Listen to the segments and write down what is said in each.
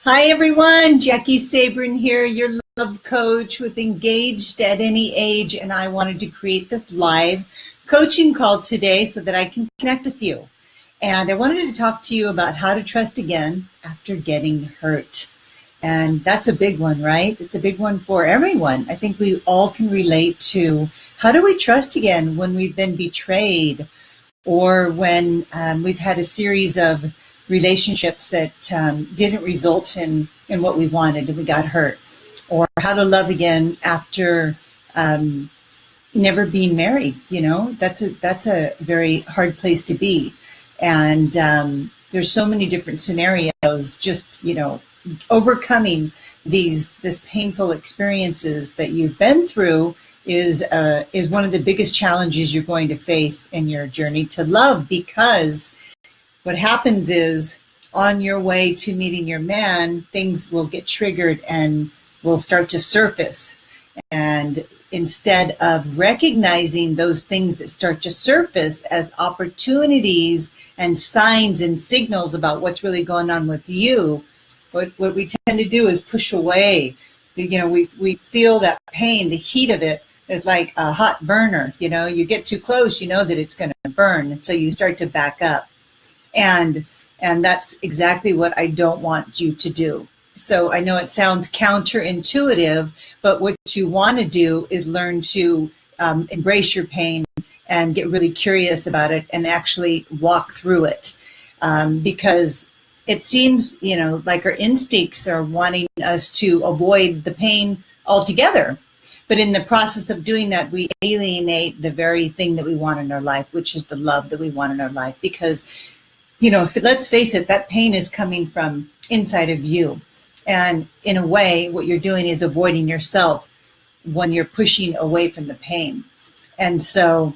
Hi everyone, Jackie Sabrin here, your love coach with Engaged at Any Age, and I wanted to create this live coaching call today so that I can connect with you. And I wanted to talk to you about how to trust again after getting hurt. And that's a big one, right? It's a big one for everyone. I think we all can relate to how do we trust again when we've been betrayed or when we've had a series of relationships that didn't result in what we wanted and we got hurt, or how to love again after never being married. You know, that's a very hard place to be. And there's so many different scenarios, just, overcoming this painful experiences that you've been through is one of the biggest challenges you're going to face in your journey to love, because what happens is on your way to meeting your man, things will get triggered and will start to surface. And instead of recognizing those things that start to surface as opportunities and signs and signals about what's really going on with you, what we tend to do is push away. We feel that pain, the heat of it is like a hot burner. You get too close, you know that it's going to burn. And so you start to back up. And that's exactly what I don't want you to do. So I know it sounds counterintuitive, but what you want to do is learn to embrace your pain and get really curious about it and actually walk through it. Because it seems, like our instincts are wanting us to avoid the pain altogether. But in the process of doing that, we alienate the very thing that we want in our life, which is the love that we want in our life. Because let's face it, that pain is coming from inside of you. And in a way, what you're doing is avoiding yourself when you're pushing away from the pain. And so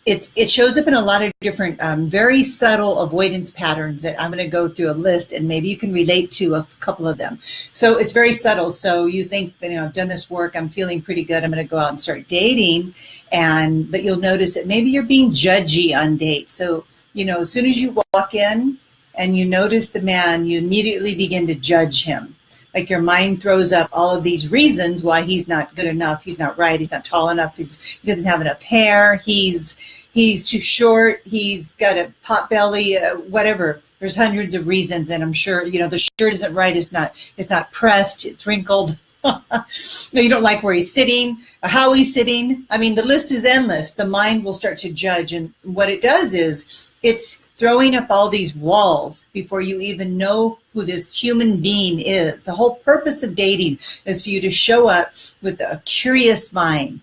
it shows up in a lot of different, very subtle avoidance patterns that I'm going to go through a list, and maybe you can relate to a couple of them. So it's very subtle. So you think that, I've done this work, I'm feeling pretty good, I'm going to go out and start dating. But you'll notice that maybe you're being judgy on dates. So as soon as you walk in and you notice the man, you immediately begin to judge him. Like your mind throws up all of these reasons why he's not good enough, he's not right, he's not tall enough, he doesn't have enough hair, he's too short, he's got a pot belly, whatever. There's hundreds of reasons, and I'm sure, the shirt isn't right, it's not pressed, it's wrinkled. You don't like where he's sitting or how he's sitting. I mean, the list is endless. The mind will start to judge. And what it does is it's throwing up all these walls before you even know who this human being is. The whole purpose of dating is for you to show up with a curious mind,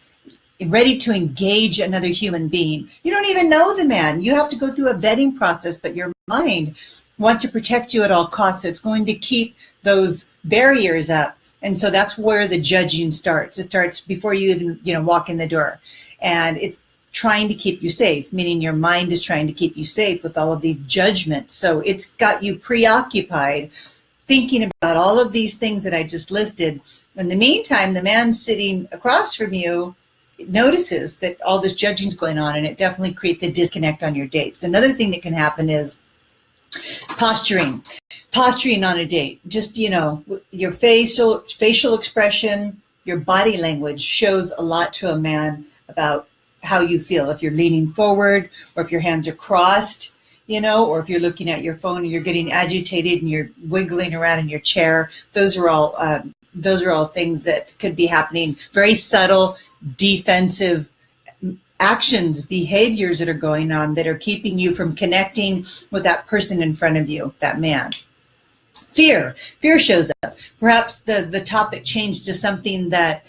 ready to engage another human being. You don't even know the man. You have to go through a vetting process, but your mind wants to protect you at all costs. So it's going to keep those barriers up. And so that's where the judging starts. It starts before you even, walk in the door. And it's trying to keep you safe, meaning your mind is trying to keep you safe with all of these judgments. So it's got you preoccupied thinking about all of these things that I just listed. In the meantime, the man sitting across from you notices that all this judging is going on, and it definitely creates a disconnect on your dates. Another thing that can happen is posturing on a date. Just, your facial expression, your body language shows a lot to a man about how you feel. If you're leaning forward, or if your hands are crossed, or if you're looking at your phone and you're getting agitated and you're wiggling around in your chair, those are all things that could be happening. Very subtle, defensive actions, behaviors that are going on that are keeping you from connecting with that person in front of you, that man. Fear shows up. Perhaps the topic changed to something that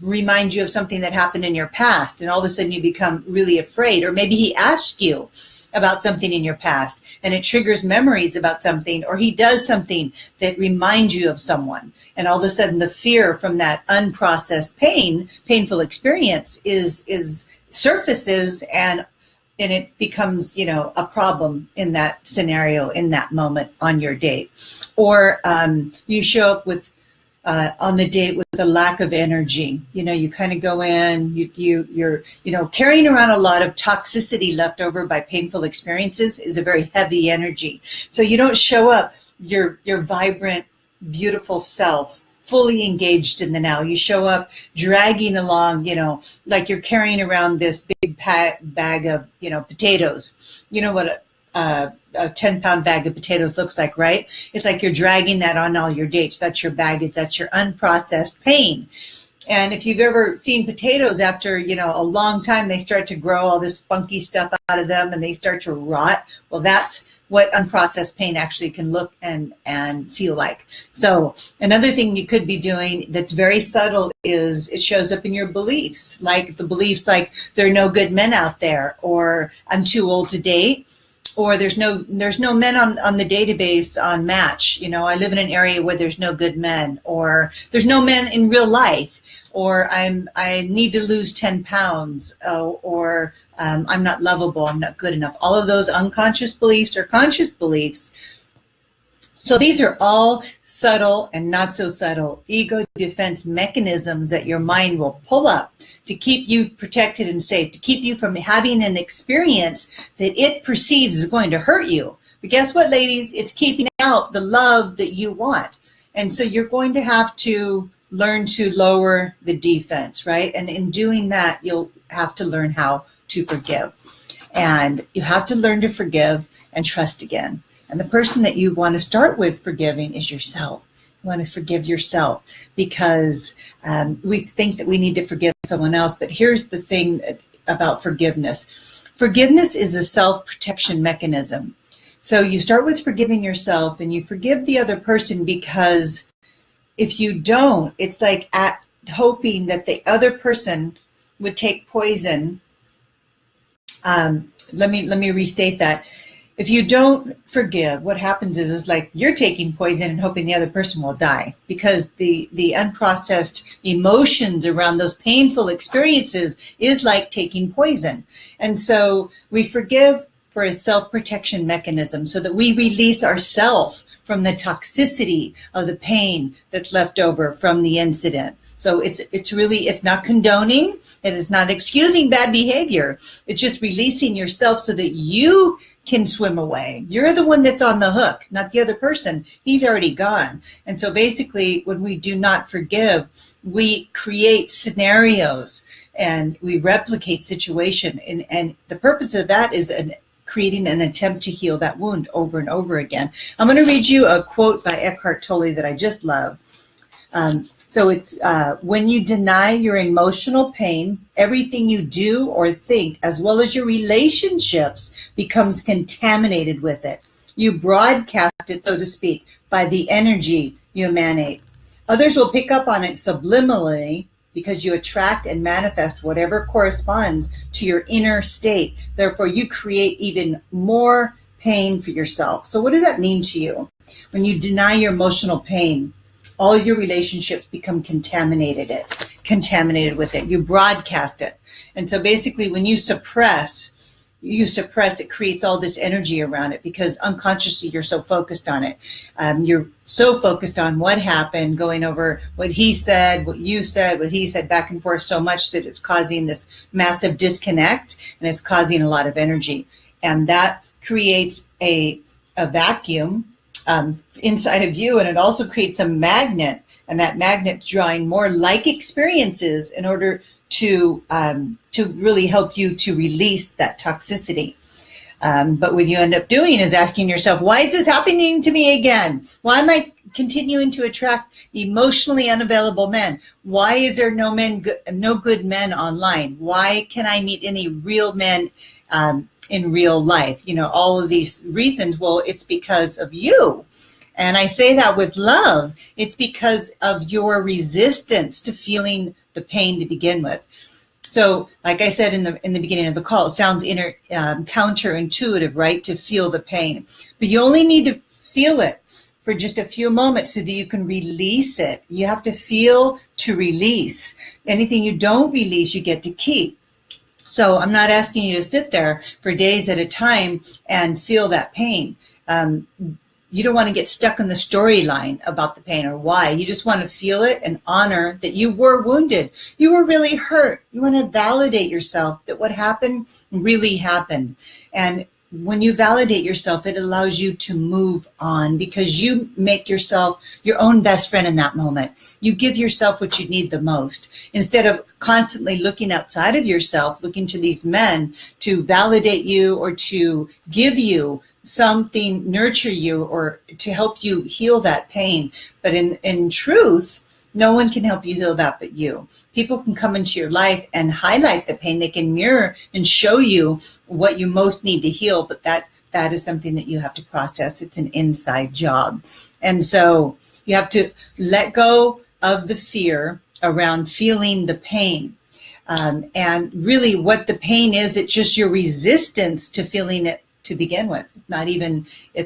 reminds you of something that happened in your past, and all of a sudden you become really afraid. Or maybe he asked you about something in your past and it triggers memories about something, or he does something that reminds you of someone, and all of a sudden the fear from that unprocessed painful experience is surfaces, and it becomes, a problem in that scenario, in that moment on your date. Or you show up with on the date with a lack of energy. You kind of go in, you're carrying around a lot of toxicity left over by painful experiences is a very heavy energy. So you don't show up your vibrant, beautiful self, fully engaged in the now. You show up dragging along, like you're carrying around this big bag of, potatoes. You know what a 10-pound bag of potatoes looks like, right? It's like you're dragging that on all your dates. That's your baggage. That's your unprocessed pain. And if you've ever seen potatoes after, a long time, they start to grow all this funky stuff out of them and they start to rot. Well, that's what unprocessed pain actually can look and feel like. So another thing you could be doing that's very subtle is it shows up in your beliefs, like the beliefs like there are no good men out there, or I'm too old to date, or there's no men on the database on Match. I live in an area where there's no good men, or there's no men in real life, or I need to lose 10 pounds, or I'm not lovable, I'm not good enough. All of those unconscious beliefs or conscious beliefs. So these are all subtle and not so subtle ego defense mechanisms that your mind will pull up to keep you protected and safe, to keep you from having an experience that it perceives is going to hurt you. But guess what, ladies? It's keeping out the love that you want. And so you're going to have to learn to lower the defense, right? And in doing that, you'll have to learn how to forgive. And you have to learn to forgive and trust again. And the person that you want to start with forgiving is yourself. You want to forgive yourself because we think that we need to forgive someone else. But here's the thing about forgiveness. Forgiveness is a self-protection mechanism. So you start with forgiving yourself and you forgive the other person, because if you don't, it's like hoping that the other person would take poison. Let me restate that. If you don't forgive, what happens is like you're taking poison and hoping the other person will die, because the unprocessed emotions around those painful experiences is like taking poison. And so we forgive for a self-protection mechanism so that we release ourselves from the toxicity of the pain that's left over from the incident. So it's not condoning, it is not excusing bad behavior. It's just releasing yourself so that you can swim away. You're the one that's on the hook, not the other person. He's already gone. And so basically, when we do not forgive, we create scenarios and we replicate situation. And the purpose of that is creating an attempt to heal that wound over and over again. I'm going to read you a quote by Eckhart Tolle that I just love. So it's when you deny your emotional pain, everything you do or think, as well as your relationships, becomes contaminated with it. You broadcast it, so to speak, by the energy you emanate. Others will pick up on it subliminally because you attract and manifest whatever corresponds to your inner state. Therefore, you create even more pain for yourself. So what does that mean to you? When you deny your emotional pain, all your relationships become contaminated with it. You broadcast it. And so basically when you suppress, it creates all this energy around it, because unconsciously you're so focused on it. You're so focused on what happened, going over what he said, what you said, what he said, back and forth so much that it's causing this massive disconnect, and it's causing a lot of energy. And that creates a vacuum inside of you, and it also creates a magnet, and that magnet drawing more like experiences in order to really help you to release that toxicity. But what you end up doing is asking yourself, why is this happening to me again? Why am I continuing to attract emotionally unavailable men? Why is there no good men online? Why can I meet any real men in real life? All of these reasons. Well, it's because of you. And I say that with love. It's because of your resistance to feeling the pain to begin with. So, like I said in the beginning of the call, it sounds counterintuitive, right, to feel the pain. But you only need to feel it for just a few moments so that you can release it. You have to feel to release. Anything you don't release, you get to keep. So I'm not asking you to sit there for days at a time and feel that pain. You don't want to get stuck in the storyline about the pain or why. You just want to feel it and honor that you were wounded. You were really hurt. You want to validate yourself that what happened really happened. And when you validate yourself, it allows you to move on because you make yourself your own best friend in that moment. You give yourself what you need the most instead of constantly looking outside of yourself, looking to these men to validate you or to give you something, nurture you, or to help you heal that pain. But in truth, no one can help you heal that but you. People can come into your life and highlight the pain. They can mirror and show you what you most need to heal, but that is something that you have to process. It's an inside job. And so you have to let go of the fear around feeling the pain. And really what the pain is, it's just your resistance to feeling it to begin with. It's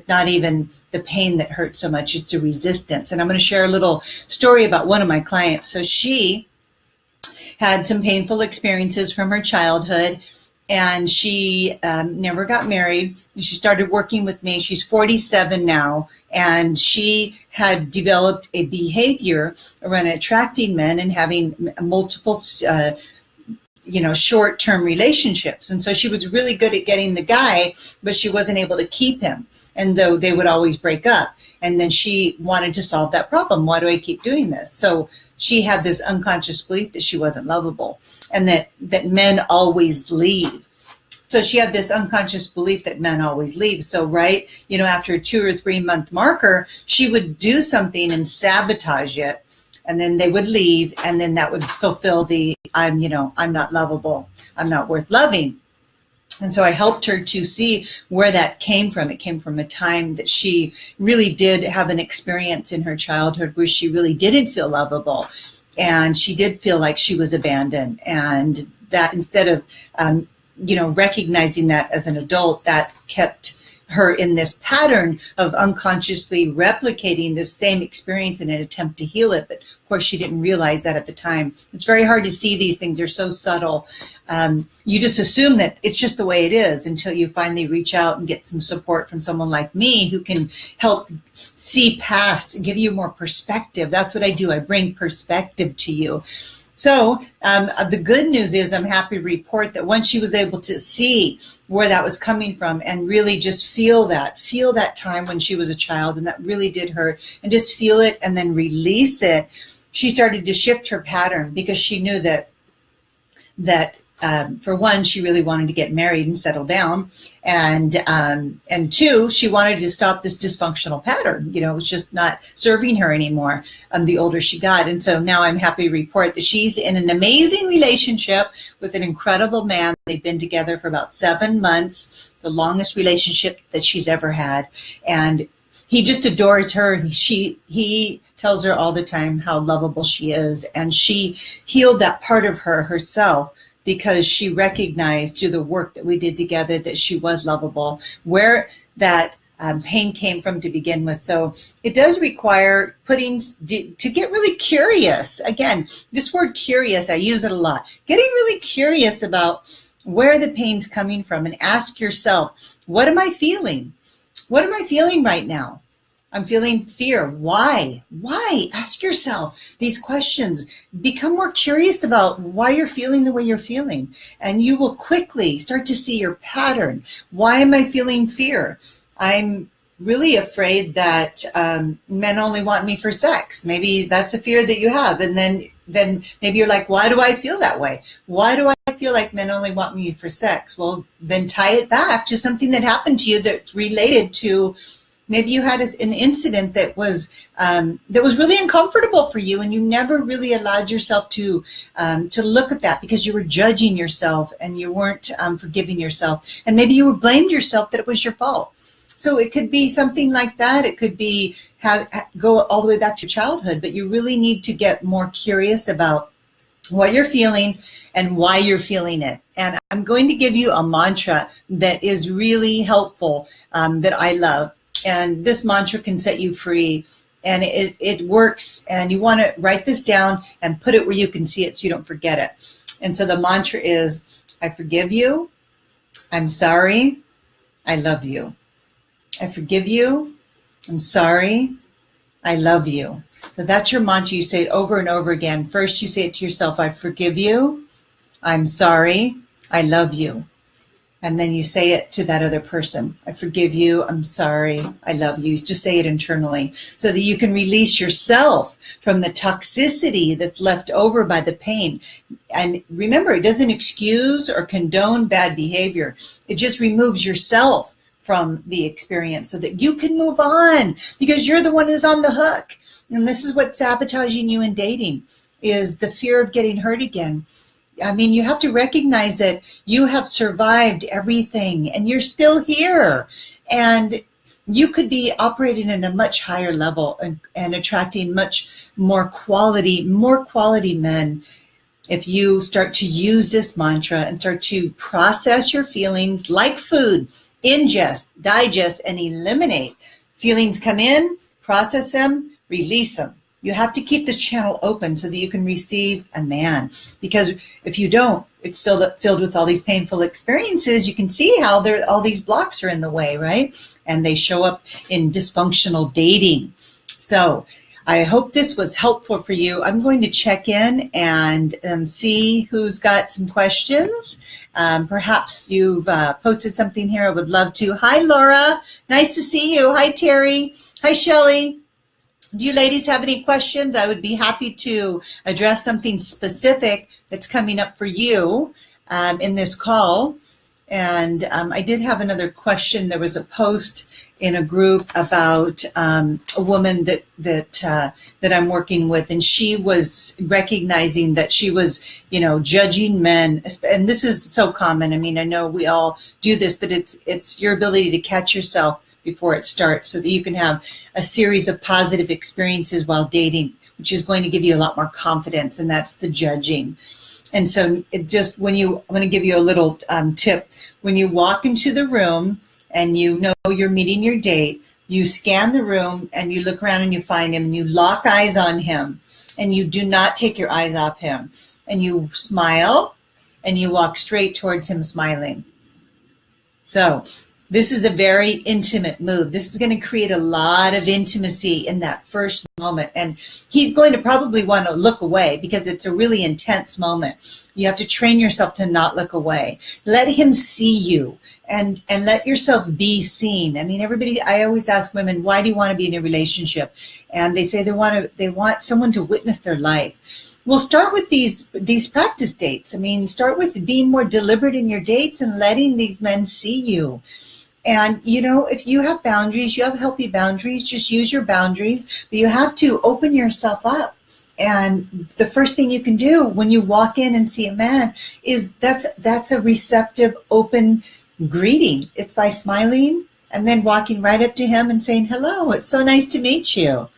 not even the pain that hurts so much. It's a resistance. And I'm going to share a little story about one of my clients. So she had some painful experiences from her childhood, and she never got married. She started working with me. She's 47 now, and she had developed a behavior around attracting men and having multiple short-term relationships. And so she was really good at getting the guy, but she wasn't able to keep him. And though they would always break up. And then she wanted to solve that problem. Why do I keep doing this? So she had this unconscious belief that she wasn't lovable and that men always leave. So she had this unconscious belief that men always leave. So after a 2 or 3 month marker, she would do something and sabotage it. And then they would leave, and then that would fulfill the I'm not lovable, I'm not worth loving. And so I helped her to see where that came from. It came from a time that she really did have an experience in her childhood where she really didn't feel lovable, and she did feel like she was abandoned. And that instead of recognizing that as an adult, that kept her in this pattern of unconsciously replicating the same experience in an attempt to heal it. But of course, she didn't realize that at the time. It's very hard to see these things. They're so subtle. You just assume that it's just the way it is until you finally reach out and get some support from someone like me who can help see past, give you more perspective. That's what I do. I bring perspective to you. So the good news is I'm happy to report that once she was able to see where that was coming from and really just feel that time when she was a child, and that really did hurt, and just feel it and then release it, she started to shift her pattern because she knew that for one, she really wanted to get married and settle down, and two, she wanted to stop this dysfunctional pattern. It was just not serving her anymore. The older she got, and so now I'm happy to report that she's in an amazing relationship with an incredible man. They've been together for about 7 months, the longest relationship that she's ever had, and he just adores her. He tells her all the time how lovable she is, and she healed that part of herself, because she recognized through the work that we did together that she was lovable, where that pain came from to begin with. So it does require to get really curious. Again, this word curious, I use it a lot. Getting really curious about where the pain's coming from, and ask yourself, what am I feeling? What am I feeling right now? I'm feeling fear. Why? Why? Ask yourself these questions. Become more curious about why you're feeling the way you're feeling. And you will quickly start to see your pattern. Why am I feeling fear? I'm really afraid that men only want me for sex. Maybe that's a fear that you have. And then maybe you're like, why do I feel that way? Why do I feel like men only want me for sex? Well, then tie it back to something that happened to you that's related to, maybe you had an incident that was really uncomfortable for you, and you never really allowed yourself to look at that because you were judging yourself and you weren't forgiving yourself, and maybe you blamed yourself that it was your fault. So it could be something like that. It could be go all the way back to childhood, but you really need to get more curious about what you're feeling and why you're feeling it. And I'm going to give you a mantra that is really helpful that I love. And this mantra can set you free, and it works. And you want to write this down and put it where you can see it so you don't forget it. And so the mantra is, I forgive you, I'm sorry, I love you. I forgive you, I'm sorry, I love you. So that's your mantra. You say it over and over again. First, you say it to yourself, I forgive you, I'm sorry, I love you. And then you say it to that other person. I forgive you. I'm sorry. I love you. Just say it internally so that you can release yourself from the toxicity that's left over by the pain. And remember, it doesn't excuse or condone bad behavior. It just removes yourself from the experience so that you can move on, because you're the one who's on the hook. And this is what's sabotaging you in dating, is the fear of getting hurt again. I mean, you have to recognize that you have survived everything and you're still here. And you could be operating at a much higher level and attracting much more quality men if you start to use this mantra and start to process your feelings like food. Ingest, digest, and eliminate. Feelings come in, process them, release them. You have to keep this channel open so that you can receive a man. Because if you don't, it's filled with all these painful experiences. You can see how all these blocks are in the way, right? And they show up in dysfunctional dating. So I hope this was helpful for you. I'm going to check in and see who's got some questions. Perhaps you've posted something here. I would love to. Hi, Laura. Nice to see you. Hi, Terry. Hi, Shelley. Do you ladies have any questions? I would be happy to address something specific that's coming up for you in this call. And I did have another question. There was a post in a group about a woman that I'm working with, and she was recognizing that she was, judging men. And this is so common. I mean, I know we all do this, but it's your ability to catch yourself before it starts so that you can have a series of positive experiences while dating, which is going to give you a lot more confidence, and that's the judging. And so I'm going to give you a little tip. When you walk into the room and you know you're meeting your date, you scan the room and you look around and you find him and you lock eyes on him and you do not take your eyes off him. And you smile and you walk straight towards him smiling. So this is a very intimate move. This is going to create a lot of intimacy in that first moment. And he's going to probably want to look away because it's a really intense moment. You have to train yourself to not look away. Let him see you and let yourself be seen. I mean, I always ask women, why do you want to be in a relationship? And they say they want someone to witness their life. Well, start with these practice dates. I mean, start with being more deliberate in your dates and letting these men see you. And, if you have boundaries, you have healthy boundaries, just use your boundaries, but you have to open yourself up. And the first thing you can do when you walk in and see a man is that's a receptive, open greeting. It's by smiling and then walking right up to him and saying, hello, it's so nice to meet you.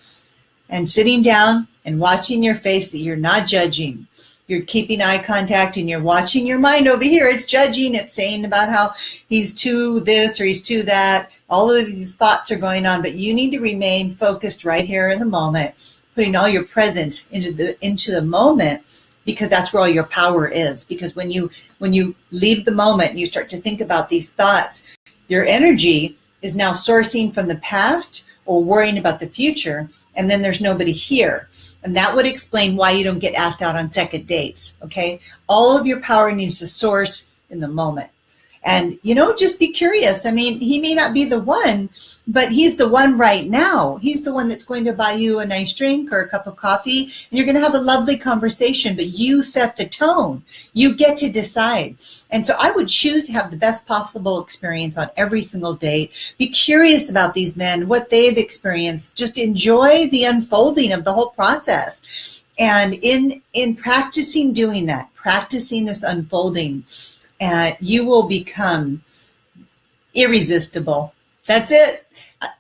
And sitting down and watching your face that you're not judging. You're keeping eye contact and you're watching your mind over here. It's judging. It's saying about how he's too this or he's too that. All of these thoughts are going on, but you need to remain focused right here in the moment, putting all your presence into the moment, because that's where all your power is. Because when you leave the moment and you start to think about these thoughts, your energy is now sourcing from the past or worrying about the future, and then there's nobody here. And that would explain why you don't get asked out on second dates, okay? All of your power needs to source in the moment. And, just be curious. I mean, he may not be the one, but he's the one right now. He's the one that's going to buy you a nice drink or a cup of coffee, and you're going to have a lovely conversation, but you set the tone. You get to decide. And so I would choose to have the best possible experience on every single date. Be curious about these men, what they've experienced. Just enjoy the unfolding of the whole process. And in practicing doing that, practicing this unfolding, you will become irresistible. That's it.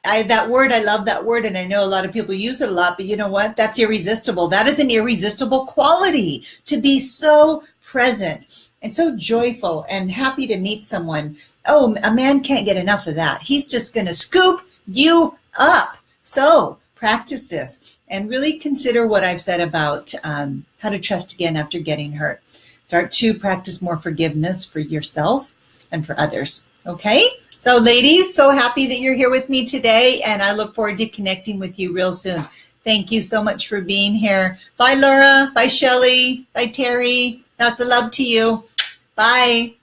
That word, I love that word, and I know a lot of people use it a lot, but you know what? That's irresistible. That is an irresistible quality, to be so present and so joyful and happy to meet someone. Oh, a man can't get enough of that. He's just going to scoop you up. So practice this and really consider what I've said about how to trust again after getting hurt. Start to practice more forgiveness for yourself and for others. Okay? So ladies, so happy that you're here with me today, and I look forward to connecting with you real soon. Thank you so much for being here. Bye, Laura. Bye, Shelley. Bye, Terry. Lots of love to you. Bye.